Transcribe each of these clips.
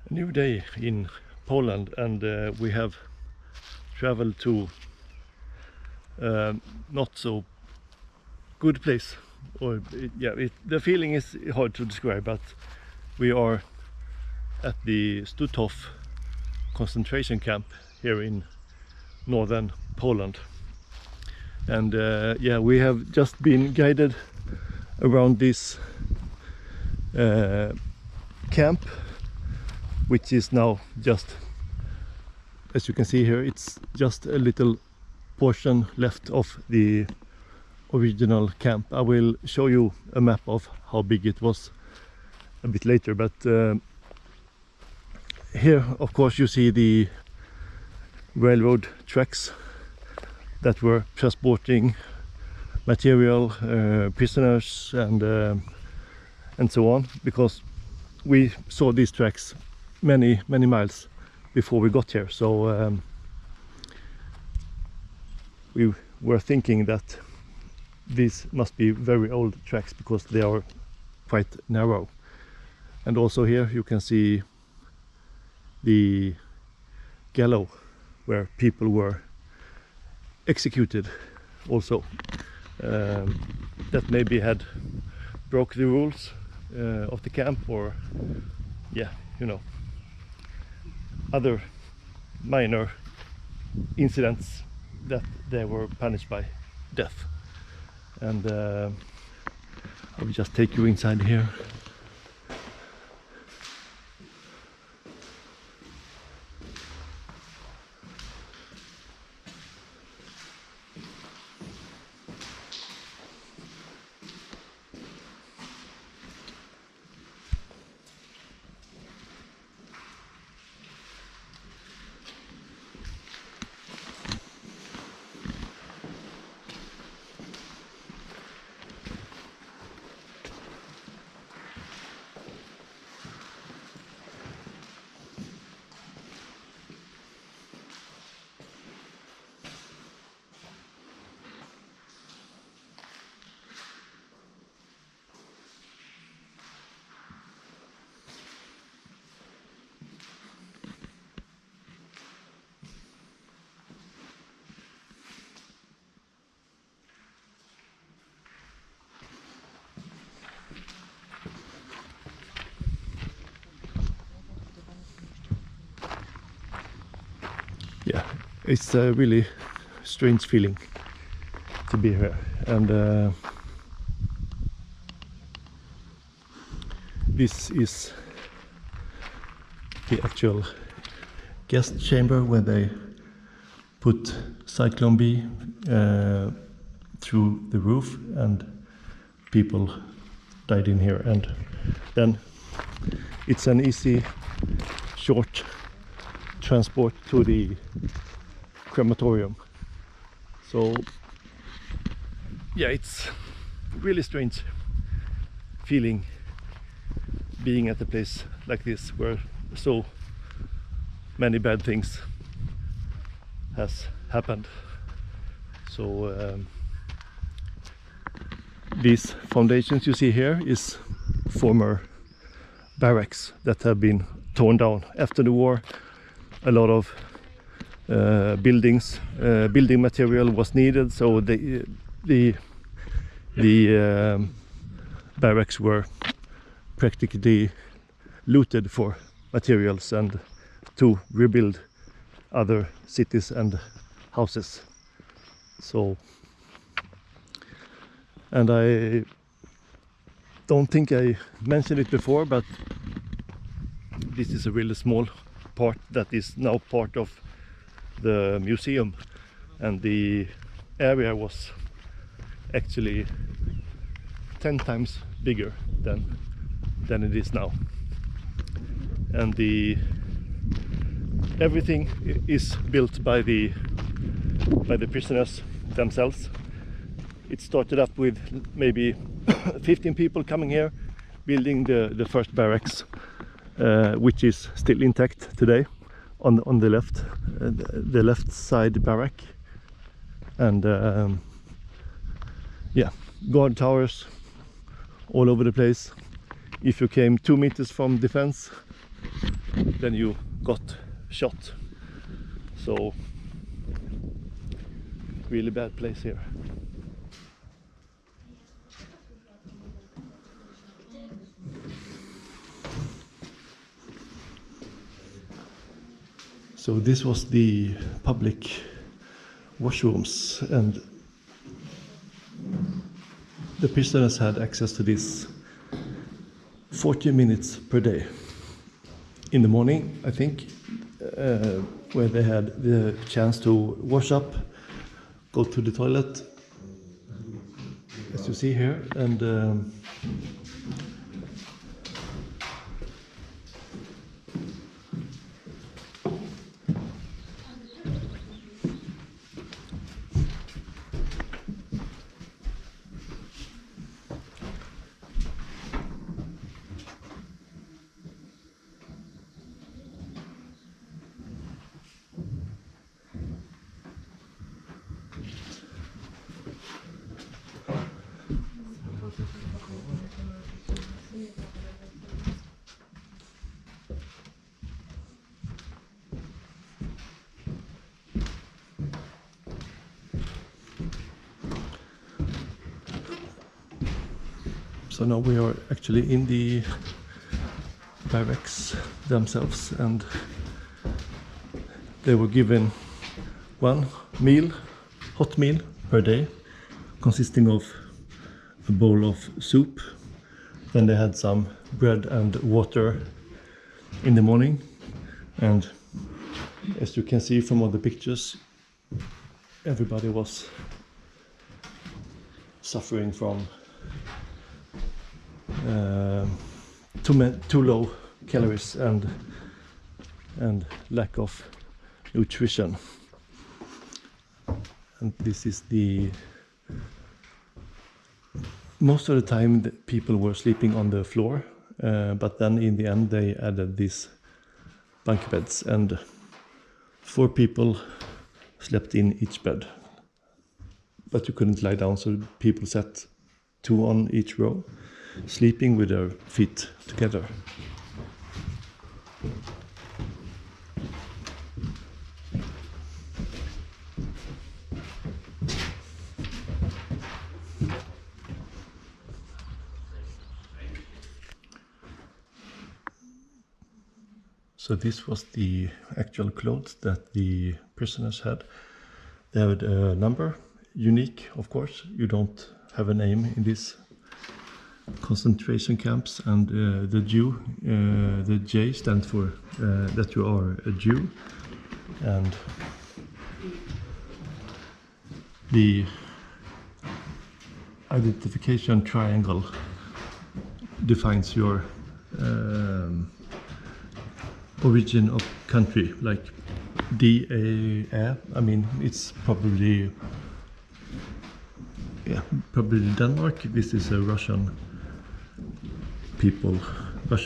A new day in Poland, and we have traveled to not so good place, or the feeling is hard to describe, but we are at the Stutthof concentration camp here in northern Poland, and we have just been guided around this camp, which is now just, as you can see here, it's just a little portion left of the original camp. I will show you a map of how big it was a bit later, but here of course you see the railroad tracks that were transporting material, prisoners and so on, because we saw these tracks many miles before we got here, so we were thinking that these must be very old tracks because they are quite narrow. And also here you can see the gallows where people were executed also, that maybe had broke the rules of the camp, or other minor incidents that they were punished by death. And I will just take you inside here. Yeah, it's a really strange feeling to be here, and this is the actual guest chamber where they put Cyclone B through the roof, and people died in here. And then it's an easy, short transport to the crematorium. So yeah, it's really strange feeling being at a place like this where so many bad things has happened. So these foundations you see here is former barracks that have been torn down after the war. A lot of building material was needed, so the barracks were practically looted for materials and to rebuild other cities and houses. So, and I don't think I mentioned it before, but this is a really small part that is now part of the museum, and the area was actually 10 times bigger than it is now. And everything is built by the prisoners themselves. It started up with maybe 15 people coming here, building the first barracks, which is still intact today on the left side barrack. And guard towers all over the place. If you came 2 meters from defense, when you got shot. So really bad place here. So this was the public washrooms, and the prisoners had access to this 40 minutes per day. In the morning, I think, where they had the chance to wash up, go to the toilet, as you see here, and so now we are actually in the barracks themselves, and they were given one meal, hot meal per day, consisting of a bowl of soup. Then they had some bread and water in the morning, and as you can see from all the pictures, everybody was suffering from too low calories and lack of nutrition. And this is the most of the time the people were sleeping on the floor, but then in the end they added these bunk beds, and 4 people slept in each bed, but you couldn't lie down, so people sat 2 on each row, sleeping with their feet together. So this was the actual clothes that the prisoners had. They had a number, unique of course. You don't have a name in these concentration camps, and the J stands for that you are a Jew, and the identification triangle defines your origin of country, like DA. I mean, it's probably Denmark. This is a Russian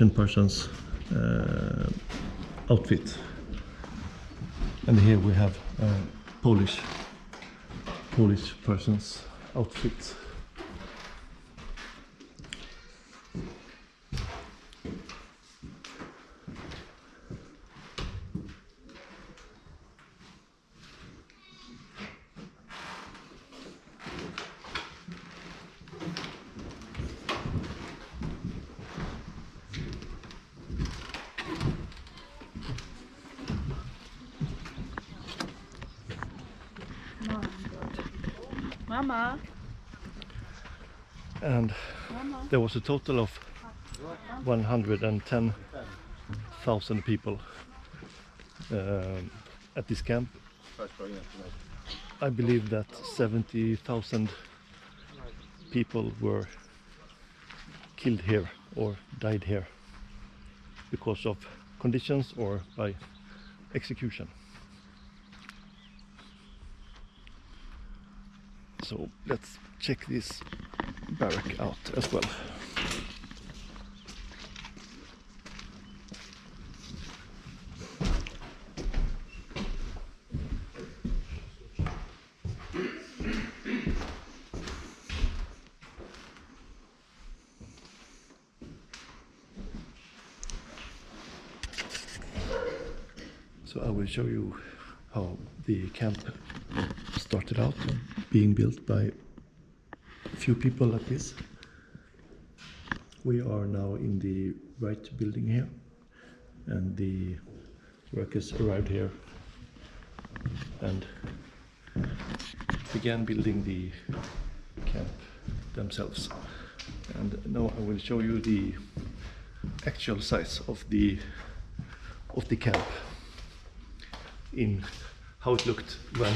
person's outfit, and here we have a Polish person's outfit. Mama. And there was a total of 110,000 people at this camp. I believe that 70,000 people were killed here or died here because of conditions or by execution. So let's check this barrack out as well. So I will show you how the camp started out, being built by a few people like this. We are now in the right building here, and the workers arrived here and began building the camp themselves. And now I will show you the actual size of the camp, in how it looked when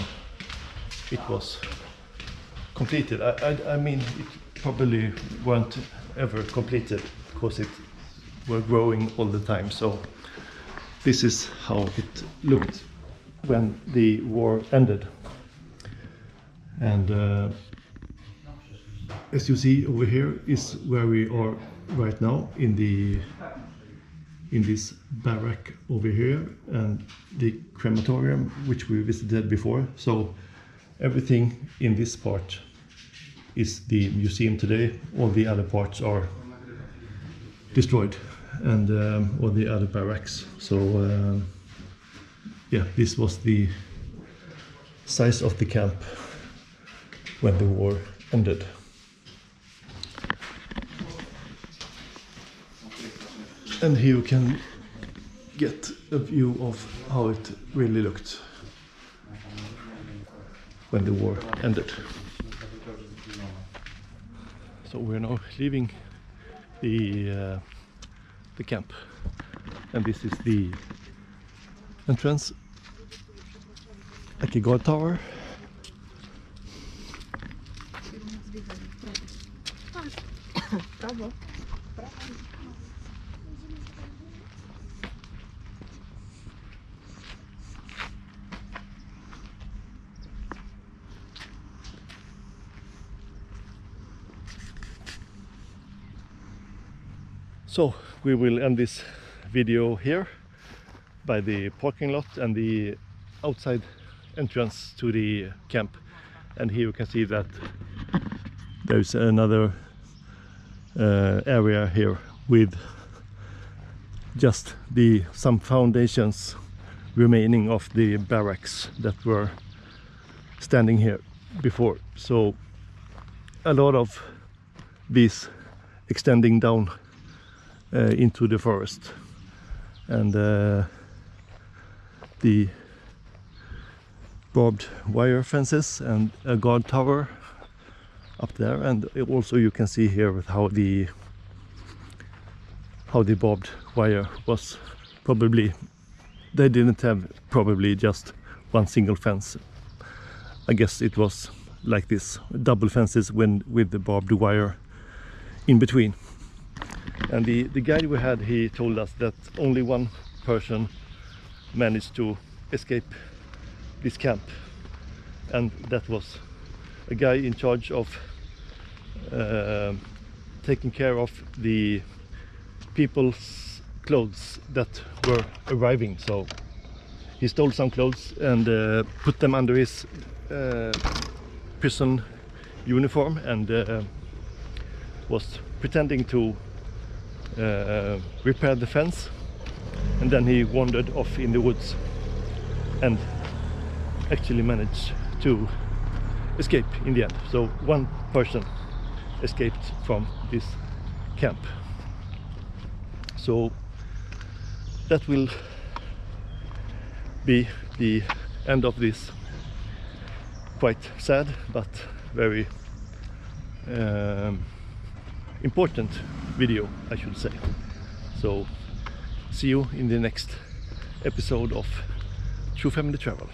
it was completed. I mean, it probably weren't ever completed because it were growing all the time. So this is how it looked when the war ended. And as you see over here is where we are right now, in this barrack over here, and the crematorium which we visited before. So everything in this part is the museum today. All the other parts are destroyed, and all the other barracks. So yeah, this was the size of the camp when the war ended. And here you can get a view of how it really looked when the war ended. So we're now leaving the camp, and this is the entrance, like a guard tower. So we will end this video here by the parking lot and the outside entrance to the camp. And here you can see that there's another area here with just some foundations remaining of the barracks that were standing here before. So a lot of these extending down into the forest, and the barbed wire fences and a guard tower up there. And also you can see here with how the barbed wire was probably, they didn't have probably just one single fence. I guess it was like this, double fences with the barbed wire in between. And the guide we had, he told us that only one person managed to escape this camp, and that was a guy in charge of taking care of the people's clothes that were arriving. So he stole some clothes and put them under his prison uniform, and was pretending to repair the fence, and then he wandered off in the woods and actually managed to escape in the end. So one person escaped from this camp. So that will be the end of this quite sad but very important video, I should say. So see you in the next episode of True Family Travel.